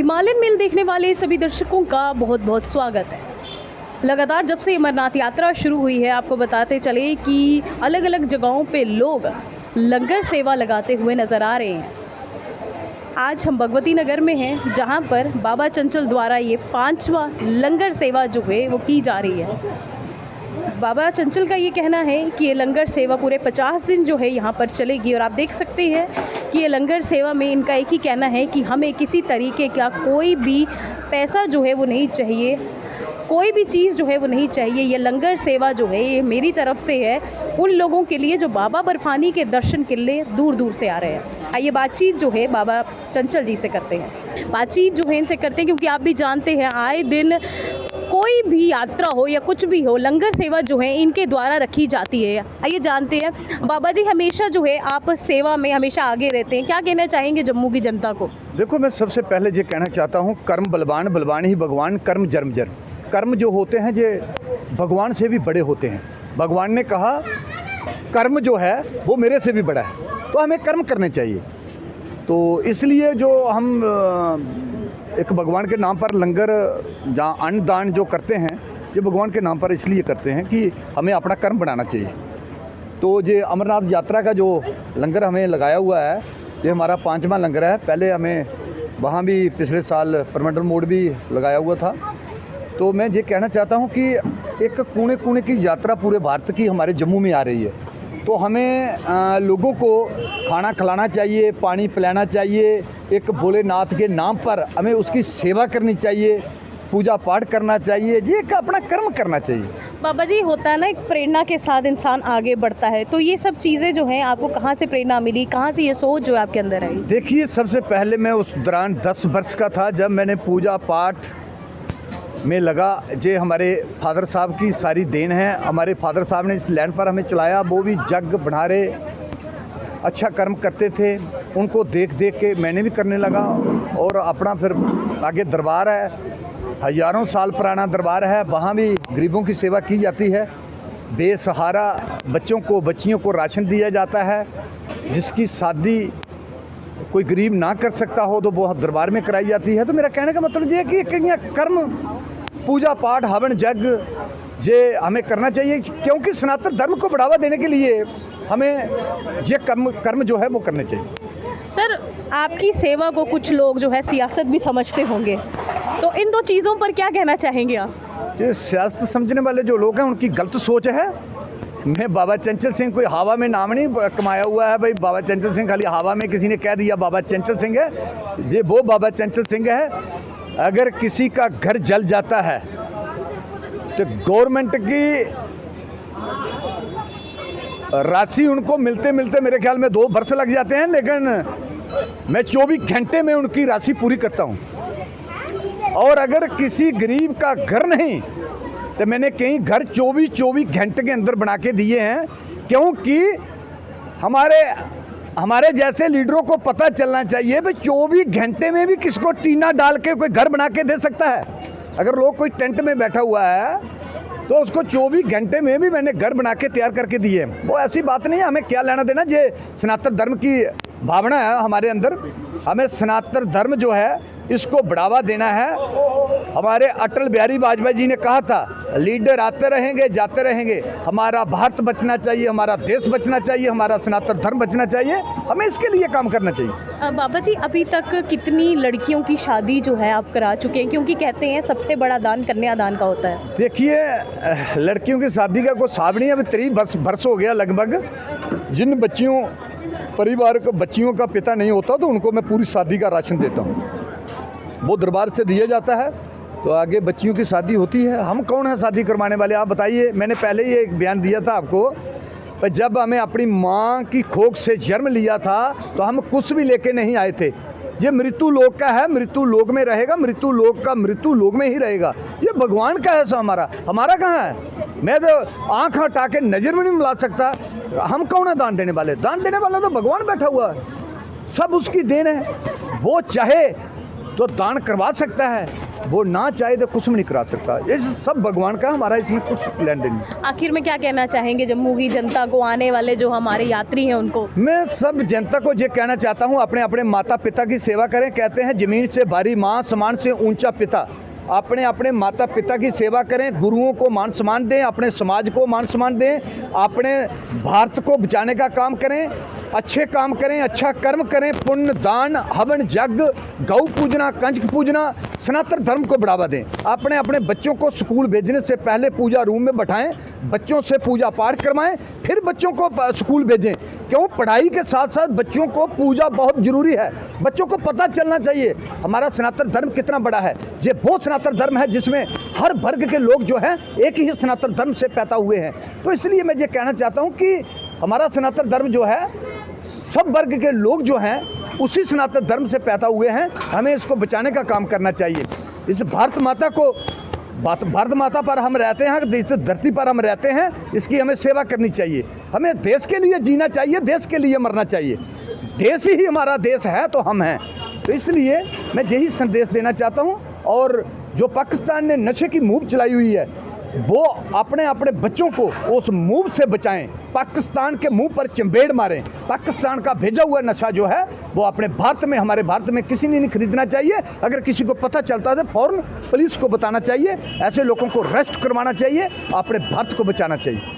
Himalayan mail देखने वाले सभी दर्शकों का बहुत बहुत स्वागत है। लगातार जब से अमरनाथ यात्रा शुरू हुई है, आपको बताते चले कि अलग अलग जगहों पे लोग लंगर सेवा लगाते हुए नज़र आ रहे हैं। आज हम भगवती नगर में हैं, जहां पर बाबा चंचल द्वारा ये 5वां लंगर सेवा जो है वो की जा रही है। बाबा चंचल का ये कहना है कि ये लंगर सेवा पूरे 50 दिन जो है यहाँ पर चलेगी। और आप देख सकते हैं कि ये लंगर सेवा में इनका एक ही कहना है कि हमें किसी तरीके का कोई भी पैसा जो है वो नहीं चाहिए, कोई भी चीज़ जो है वो नहीं चाहिए। ये लंगर सेवा जो है ये मेरी तरफ से है उन लोगों के लिए जो बाबा बर्फानी के दर्शन के लिए दूर दूर से आ रहे हैं। आइए बातचीत जो है बाबा चंचल जी से करते हैं। बातचीत जो है इनसे करते हैं, क्योंकि आप भी जानते हैं आए दिन कोई भी यात्रा हो या कुछ भी हो, लंगर सेवा जो है इनके द्वारा रखी जाती है। आइए जानते हैं बाबा जी, हमेशा जो है आप सेवा में हमेशा आगे रहते हैं, क्या कहना चाहेंगे जम्मू की जनता को? देखो, मैं सबसे पहले ये कहना चाहता हूँ, कर्म बलवान, बलवान ही भगवान, कर्म जन्म जन्म। कर्म जो होते हैं ये भगवान से भी बड़े होते हैं। भगवान ने कहा कर्म जो है वो मेरे से भी बड़ा है, तो हमें कर्म करने चाहिए। तो इसलिए जो हम एक भगवान के नाम पर लंगर जहाँ अन्न दान जो करते हैं, ये भगवान के नाम पर इसलिए करते हैं कि हमें अपना कर्म बनाना चाहिए। तो ये अमरनाथ यात्रा का जो लंगर हमें लगाया हुआ है, ये हमारा 5वां लंगर है। पहले हमें वहाँ भी पिछले साल परमंडल मोड भी लगाया हुआ था। तो मैं ये कहना चाहता हूँ कि एक कोने कोने की यात्रा पूरे भारत की हमारे जम्मू में आ रही है। तो हमें लोगों को खाना खिलाना चाहिए, पानी पिलाना चाहिए, एक भोलेनाथ के नाम पर हमें उसकी सेवा करनी चाहिए, पूजा पाठ करना चाहिए, ये एक अपना कर्म करना चाहिए। बाबा जी, होता है ना एक प्रेरणा के साथ इंसान आगे बढ़ता है, तो ये सब चीज़ें जो हैं आपको कहाँ से प्रेरणा मिली, कहाँ से ये सोच जो है आपके अंदर आई? देखिए, सबसे पहले मैं उस दौरान 10 वर्ष का था जब मैंने पूजा पाठ में लगा। ये हमारे फादर साहब की सारी देन है। हमारे फादर साहब ने इस लैंड पर हमें चलाया। वो भी जग भंडारे अच्छा कर्म करते थे, उनको देख देख के मैंने भी करने लगा। और अपना फिर आगे दरबार है, हज़ारों साल पुराना दरबार है, वहाँ भी गरीबों की सेवा की जाती है। बेसहारा बच्चों को, बच्चियों को राशन दिया जाता है। जिसकी शादी कोई गरीब ना कर सकता हो तो वो दरबार में कराई जाती है। तो मेरा कहने का मतलब ये है कि कर्म, पूजा पाठ, हवन यज्ञ ये हमें करना चाहिए, क्योंकि सनातन धर्म को बढ़ावा देने के लिए हमें ये कर्म जो है वो करने चाहिए। सर, आपकी सेवा को कुछ लोग जो है सियासत भी समझते होंगे, तो इन दो चीज़ों पर क्या कहना चाहेंगे आप? ये सियासत समझने वाले जो लोग हैं उनकी गलत सोच है। मैं बाबा चंचल सिंह कोई हवा में नाम नहीं कमाया हुआ है भाई। बाबा चंचल सिंह खाली हवा में किसी ने कह दिया बाबा चंचल सिंह है, ये वो बाबा चंचल सिंह है। अगर किसी का घर जल जाता है तो गवर्नमेंट की राशि उनको मिलते मिलते मेरे ख्याल में 2 वर्ष लग जाते हैं, लेकिन मैं 24 घंटे में उनकी राशि पूरी करता हूं। और अगर किसी गरीब का घर नहीं तो मैंने कई घर 24 घंटे के अंदर बना के दिए हैं, क्योंकि हमारे जैसे लीडरों को पता चलना चाहिए भाई 24 घंटे में भी किसको टीना डाल के कोई घर बना के दे सकता है। अगर लोग कोई टेंट में बैठा हुआ है तो उसको 24 घंटे में भी मैंने घर बना के तैयार करके दिए। वो ऐसी बात नहीं है, हमें क्या लेना देना। ये सनातन धर्म की भावना है हमारे अंदर। हमें सनातन धर्म जो है इसको बढ़ावा देना है। हमारे अटल बिहारी वाजपेयी जी ने कहा था, लीडर आते रहेंगे जाते रहेंगे, हमारा भारत बचना चाहिए, हमारा देश बचना चाहिए, हमारा सनातन धर्म बचना चाहिए। हमें इसके लिए काम करना चाहिए। बाबा जी, अभी तक कितनी लड़कियों की शादी जो है आप करा चुके हैं? क्योंकि कहते हैं सबसे बड़ा दान कन्यादान का होता है। देखिए, लड़कियों की शादी का कोई हिसाब नहीं है। अभी 30 वर्ष हो गया लगभग। जिन बच्चियों परिवार को बच्चियों का पिता नहीं होता तो उनको मैं पूरी शादी का राशन देता हूँ, वो दरबार से दिया जाता है। तो आगे बच्चियों की शादी होती है। हम कौन है शादी करवाने वाले, आप बताइए। मैंने पहले ही एक बयान दिया था आपको, पर जब हमें अपनी माँ की कोख से जन्म लिया था तो हम कुछ भी लेके नहीं आए थे। ये मृत्यु लोक का है, मृत्यु लोक में रहेगा, मृत्यु लोक का मृत्यु लोक में ही रहेगा। ये भगवान का है, सो हमारा कहाँ है? मैं तो आँख हटा के नज़र में नहीं मिला सकता। हम कौन है दान देने वाले? दान देने वाला तो भगवान बैठा हुआ है, सब उसकी देन है। वो चाहे तो दान करवा सकता है, वो ना चाहे तो कुछ भी नहीं करा सकता। ये सब भगवान का, हमारा इसमें कुछ लेन देन नहीं। आखिर में क्या कहना चाहेंगे जम्मू की जनता को, आने वाले जो हमारे यात्री हैं उनको? मैं सब जनता को ये कहना चाहता हूँ, अपने अपने माता पिता की सेवा करें। कहते हैं ज़मीन से भारी माँ, समान से ऊंचा पिता। अपने अपने माता पिता की सेवा करें, गुरुओं को मान सम्मान दें, अपने समाज को मान सम्मान दें, अपने भारत को बचाने का काम करें, अच्छे काम करें, अच्छा कर्म करें, पुण्य दान हवन यज्ञ गौ पूजना कंजक पूजना सनातन धर्म को बढ़ावा दें। अपने अपने बच्चों को स्कूल भेजने से पहले पूजा रूम में बैठाएं, बच्चों से पूजा पाठ करवाएं, फिर बच्चों को स्कूल भेजें। क्यों? पढ़ाई के साथ साथ बच्चों को पूजा बहुत ज़रूरी है। बच्चों को पता चलना चाहिए हमारा सनातन धर्म कितना बड़ा है। ये वो सनातन धर्म है जिसमें हर वर्ग के लोग जो हैं एक ही सनातन धर्म से पैदा हुए हैं। तो इसलिए मैं ये कहना चाहता हूँ कि हमारा सनातन धर्म जो है, सब वर्ग के लोग जो हैं उसी सनातन धर्म से पैदा हुए हैं। हमें इसको बचाने का काम करना चाहिए। इस भारत माता को, भारत माता पर हम रहते हैं, इस धरती पर हम रहते हैं, इसकी हमें सेवा करनी चाहिए। हमें देश के लिए जीना चाहिए, देश के लिए मरना चाहिए। देश ही हमारा देश है तो हम हैं। तो इसलिए मैं यही संदेश देना चाहता हूँ। और जो पाकिस्तान ने नशे की मूव चलाई हुई है, वो अपने अपने बच्चों को उस मूव से बचाएं, पाकिस्तान के मुंह पर चंबेड़ मारें। पाकिस्तान का भेजा हुआ नशा जो है वो अपने भारत में, हमारे भारत में किसी ने नहीं खरीदना चाहिए। अगर किसी को पता चलता है तो फौरन पुलिस को बताना चाहिए, ऐसे लोगों को अरेस्ट करवाना चाहिए, अपने भारत को बचाना चाहिए।